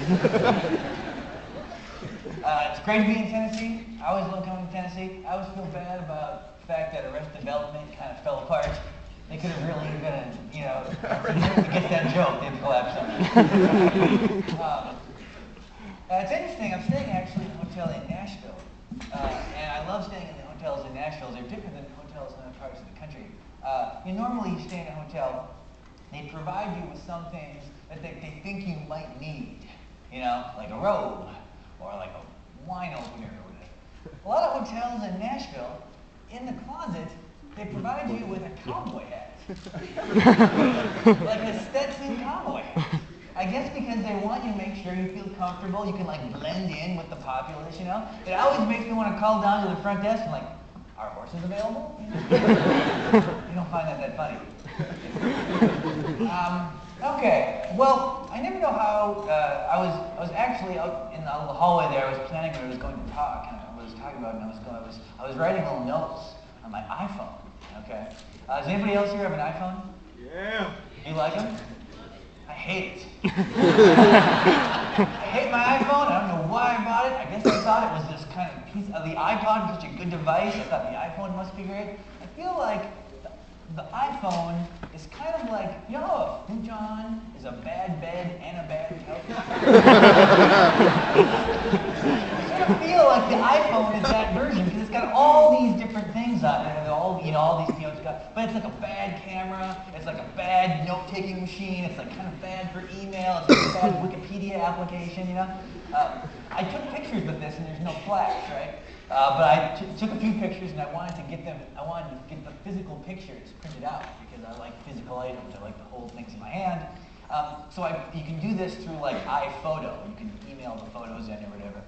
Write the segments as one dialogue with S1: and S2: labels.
S1: It's great to be in Tennessee. I always love coming to Tennessee. I always feel bad about the fact that Arrested Development kind of fell apart. They could have really been, to get that joke, they'd collapse on it. It's interesting, I'm staying actually in a hotel in Nashville. And I love staying in the hotels in Nashville. They're different than hotels in other parts of the country. Normally you stay in a hotel, they provide you with some things that they think you might need. Like a robe, or like a wine opener or whatever. A lot of hotels in Nashville, in the closet, they provide you with a cowboy hat. Like a Stetson cowboy hat. I guess because they want you to make sure you feel comfortable, you can like blend in with the populace, It always makes me want to call down to the front desk and like, are horses available? You don't find that funny. Okay, well, I never know how, I was actually out in the hallway there, I was planning what I was going to talk, and I was talking about, and I was writing little notes on my iPhone, okay? Does anybody else here have an iPhone?
S2: Yeah.
S1: Do you like them? I hate it. I hate my iPhone, I don't know why I bought it, I guess I thought it was this kind of piece of the iPod was such a good device, I thought the iPhone must be great. I feel like the iPhone is kind of like, how a futon is a bad bed and a bad couch? I sort of feel like the iPhone is that version because it's got all these different things on it. All these, it's got, but it's like a bad camera. It's like a bad note-taking machine. It's like kind of bad for email. It's like a bad Wikipedia application. I took pictures with this, and there's no flash, right? But I took a few pictures, and I wanted to get the physical pictures printed out because I like physical items. I like to hold things in my hand. So you can do this through like iPhoto. You can email the photos in or whatever.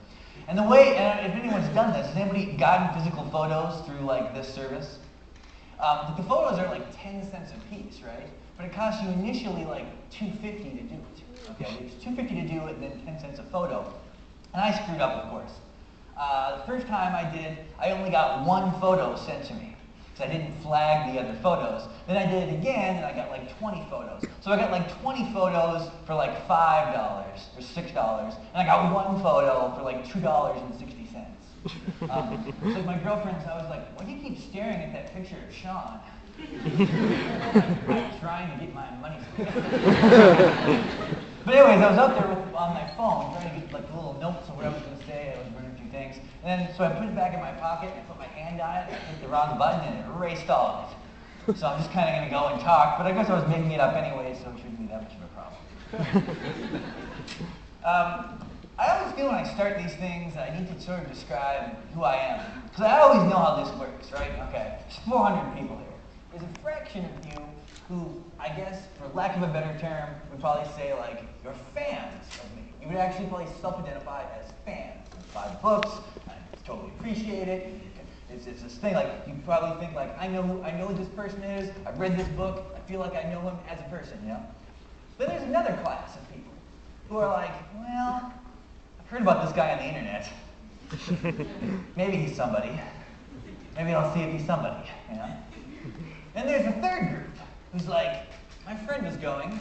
S1: And the way, if anyone's done this, has anybody gotten physical photos through like this service? The photos are like 10 cents a piece, right? But it costs you initially like $2.50 to do it. Okay, it's $2.50 to do it, and then 10 cents a photo. And I screwed up, of course. The first time I did, I only got one photo sent to me. Because I didn't flag the other photos. Then I did it again, and I got like 20 photos. So I got like 20 photos for like $5 or $6. And I got one photo for like $2.60. So my girlfriend's always like, why do you keep staring at that picture of Sean? I'm trying to get my money. But anyways, I was out there on my phone trying to get like little notes of what I was going to say. I was running through things. And then, so I put it back in my pocket, and I put my hand on it, and I hit the wrong button, and it erased all of it. So I'm just kind of going to go and talk, but I guess I was making it up anyway, so it shouldn't be that much of a problem. I always feel when I start these things, I need to sort of describe who I am. Because I always know how this works, right? Okay, there's 400 people here. There's a fraction of you who, I guess, for lack of a better term, would probably say, like, you're fans of me. You would actually probably self-identify as fans. I buy books, I totally appreciate it. It's this thing, like, you probably think, like, I know who this person is, I've read this book, I feel like I know him as a person, Then there's another class of people who are like, well, I've heard about this guy on the internet. Maybe he's somebody. Maybe I'll see if he's somebody, And there's a third group who's like, my friend was going,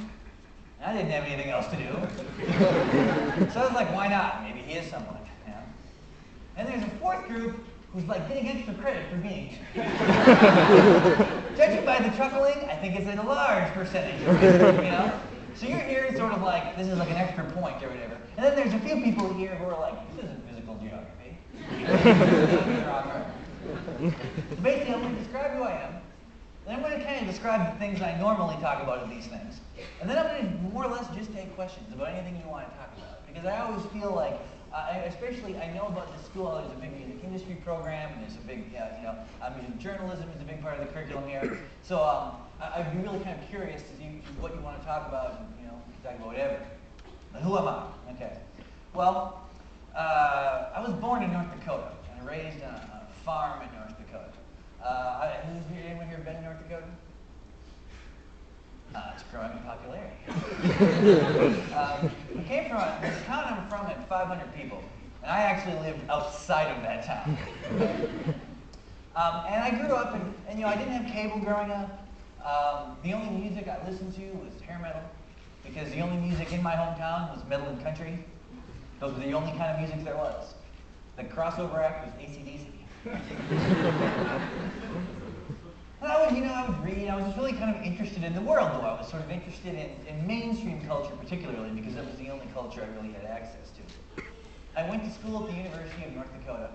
S1: and I didn't have anything else to do. So I was like, why not? Maybe he is someone, And there's a fourth group who's like getting extra credit for being here. Judging by the chuckling, I think it's a large percentage, So you're here sort of like, this is like an extra point or whatever. And then there's a few people here who are like, this isn't physical geography. So basically, I'm going to describe who I am. Then I'm going to kind of describe the things I normally talk about in these things. And then I'm going to more or less just take questions about anything you want to talk about. Because I always feel like, especially I know about the school, there's a big music industry program, and there's a big, music journalism is a big part of the curriculum here. So I'd be really kind of curious to see what you want to talk about, and, you can talk about whatever. But who am I? Okay. Well, I was born in North Dakota, and raised on a farm in North Dakota. Anyone here been in North Dakota? It's growing in popularity. We came from, the town I'm from had 500 people, and I actually lived outside of that town. And I grew up, and I didn't have cable growing up. The only music I listened to was hair metal, because the only music in my hometown was metal and country. Those were the only kind of music there was. The crossover act was AC/DC. And I would read. I was just really kind of interested in the world, though. I was sort of interested in mainstream culture particularly because it was the only culture I really had access to. I went to school at the University of North Dakota,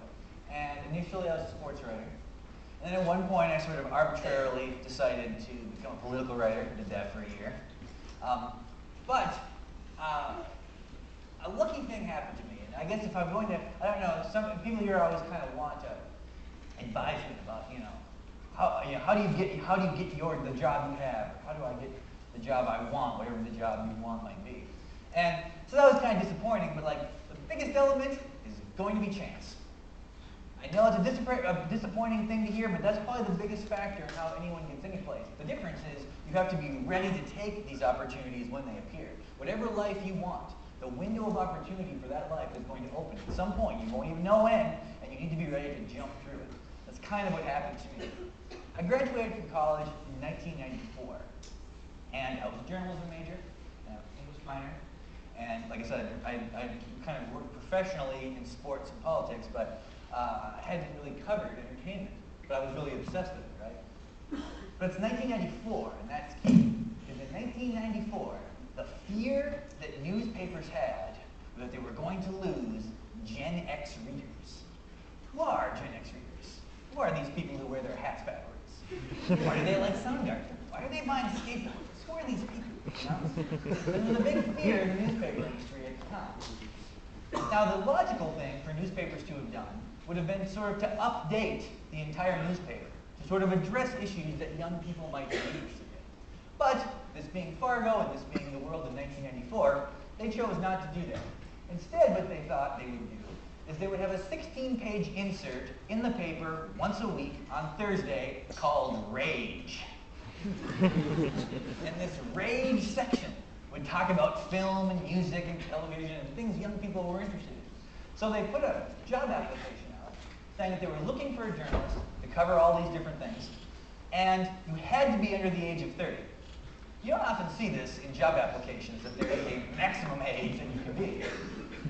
S1: and initially I was a sports writer. And then at one point I sort of arbitrarily decided to become a political writer. Did that for a year. But a lucky thing happened to me. And I guess if I'm going to, I don't know, some people here always kind of want advisement about, how do you get the job you have? Or how do I get the job I want, whatever the job you want might be? And so that was kind of disappointing, but like the biggest element is going to be chance. I know it's a disappointing thing to hear, but that's probably the biggest factor in how anyone gets any place. The difference is you have to be ready to take these opportunities when they appear. Whatever life you want, the window of opportunity for that life is going to open at some point. You won't even know when, and you need to be ready to jump through it. That's kind of what happened to me. I graduated from college in 1994, and I was a journalism major, and English minor, and like I said, I kind of worked professionally in sports and politics, but I hadn't really covered entertainment, but I was really obsessed with it, right? But it's 1994, and that's key, because in 1994, the fear that newspapers had was that they were going to lose Gen X readers. Who are Gen X readers? Who are these people who wear their hats backwards? Why do they like Soundgarden? Why are they buying skateboards? Who are these people? There was a big fear in the newspaper industry at the time. Now, the logical thing for newspapers to have done would have been sort of to update the entire newspaper, to sort of address issues that young people might be interested in. But, this being Fargo and this being the world in 1994, they chose not to do that. Instead, what they thought they would do is they would have a 16-page insert in the paper once a week on Thursday called Rage. And this Rage section would talk about film and music and television and things young people were interested in. So they put a job application out saying that they were looking for a journalist to cover all these different things, and you had to be under the age of 30. You don't often see this in job applications, that there is a maximum age that you can be.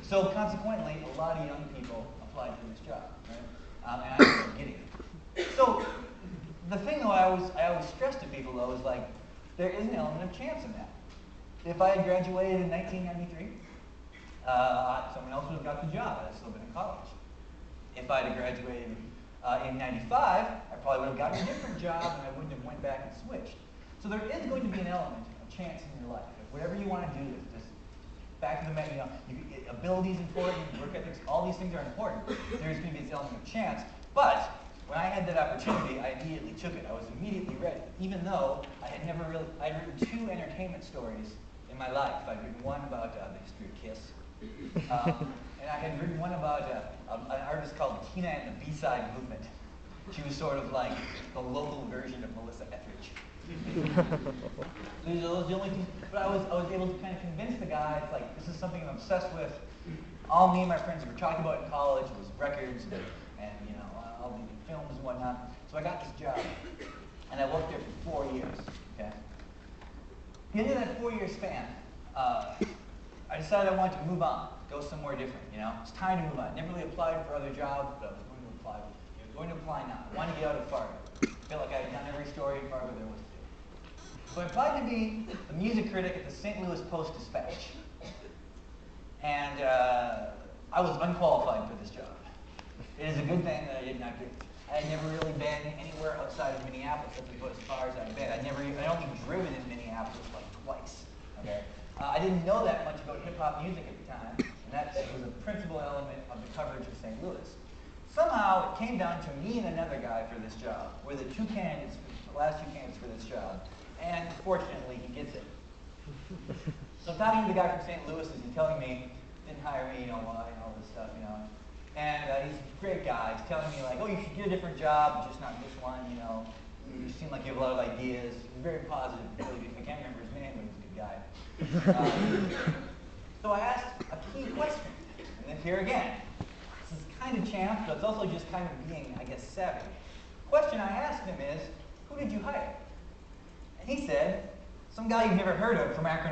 S1: So consequently, a lot of young people applied for this job, right? And I ended up getting it. So the thing though I always stress to people though is like, there is an element of chance in that. If I had graduated in 1993, someone else would have got the job. I'd still been in college. If I had graduated in 95, I probably would have gotten a different job and I wouldn't have went back and switched. So there is going to be an element of chance in your life. If whatever you want to do is just back to the menu, ability is important, work ethics, all these things are important. There's going to be this element of chance. But when I had that opportunity, I immediately took it. I was immediately ready, even though I'd written 2 entertainment stories in my life. I'd written one about the history of Kiss, and I had written one about an artist called Tina and the B-Side Movement. She was sort of like the local version of Melissa Etheridge. These are the only things, but I was able to kind of convince the guy, it's like, this is something I'm obsessed with. All me and my friends were talking about in college was records and all the films and whatnot. So I got this job, and I worked there for 4 years, okay? At the end of that 4-year span, I decided I wanted to move on, go somewhere different, It's time to move on. Never really applied for other jobs, but I was going to apply now. I wanted to get out of Fargo. I felt like I had done every story in Fargo there was to do. So I applied to be the music critic at the St. Louis Post-Dispatch. And I was unqualified for this job. It is a good thing that I did not get it. I had never really been anywhere outside of Minneapolis. That's about as far as I'd been. I'd only driven in Minneapolis like twice. Okay? I didn't know that much about hip-hop music at the time, and that was a principal element of the coverage of St. Louis. Somehow, it came down to me and another guy for this job. We're the last two candidates for this job. And fortunately, he gets it. So I'm talking to the guy from St. Louis, and he's telling me, didn't hire me, why, and all this stuff, And he's a great guy. He's telling me, like, oh, you should get a different job, just not this one, You seem like you have a lot of ideas. He's very positive. Really, I can't remember his name, but he's a good guy. So I asked a key question. And then here again, this is kind of chance, but it's also just kind of being, I guess, savvy. The question I asked him is, who did you hire? And he said, some guy you've never heard of from Akron,